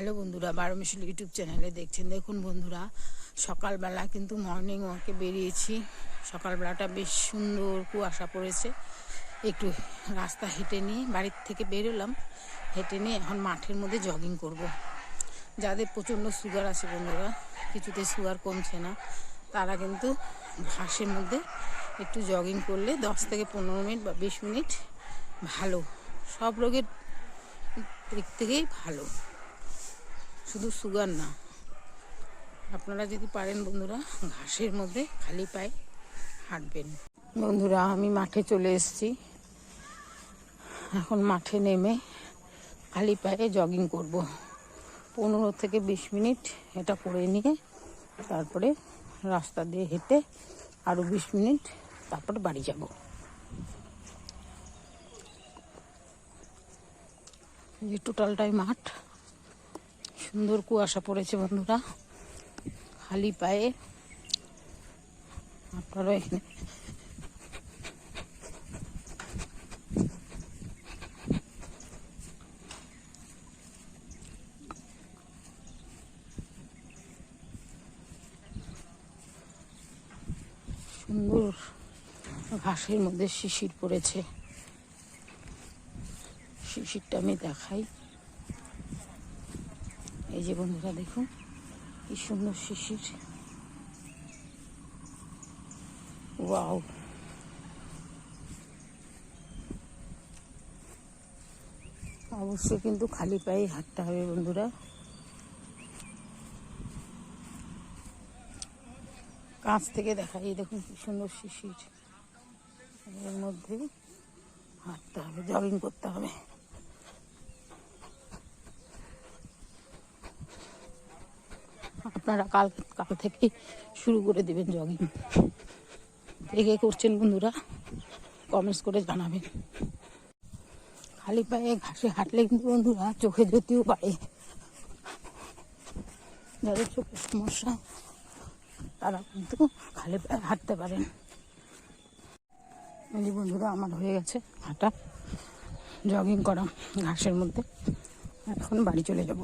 Hello বন্ধুরা, 12 মিশল YouTube চ্যানেলে দেখছেন। দেখুন বন্ধুরা, সকালবেলা কিন্তু মর্নিং ওয়াকে বেরিয়েছি। সকালবেলাটা বেশ সুন্দর কুয়াশা পড়েছে। একটু রাস্তা হেঁটে নিয়ে বাড়ির থেকে বেরোলাম, হেঁটে নিয়ে এখন মাঠের মধ্যে জগিং করব। যাদের প্রচণ্ড সুগার আছে বন্ধুরা, কিছুতে সুগার কমছে না, তারা কিন্তু ঘাসের মধ্যে একটু জগিং করলে 10 থেকে 15 মিনিট বা 20 মিনিট ভালো, সব রোগের দিক থেকেই ভালো, শুধু সুগার না। আপনারা যদি পারেন বন্ধুরা, ঘাসের মধ্যে খালি পায়ে হাঁটবেন। বন্ধুরা, আমি মাঠে চলে এসেছি। এখন মাঠে নেমে খালি পায়ে জগিং করব 15 থেকে 20 মিনিট। এটা করে নিয়ে তারপরে রাস্তা দিয়ে হেঁটে আরও 20 মিনিট, তারপরে বাড়ি যাব। এই টোটালটাই মাঠ, সুন্দর কুয়াশা পড়েছে বন্ধুরা। খালি পায়ে আপনারা এখানে সুন্দর ঘাসের মধ্যে শিশির পড়েছে। শিশিরটা আমি দেখাই। এই যে বন্ধুরা দেখুন, কি সুন্দর শিশির। ওয়াও, অবশ্যই কিন্তু খালি পায়ে হাঁটতে হবে বন্ধুরা। কাছ থেকে দেখাই, দেখুন কি সুন্দর শিশির। এর মধ্যে হাঁটতে হবে, জগিং করতে হবে। আপনারা কাল থেকে শুরু করে দেবেন জগিং। কে করছেন বন্ধুরা, কমেন্টস করে জানাবেন। খালি পায়ে ঘাসে হাঁটলে কিন্তু বন্ধুরা চোখে জ্যোতিও বাড়ে। যাদের চোখের সমস্যা তারা কিন্তু খালি পায়ে হাঁটতে পারেন। এই বন্ধুরা, আমার হয়ে গেছে হাঁটা, জগিং করা ঘাসের মধ্যে। এখন বাড়ি চলে যাব।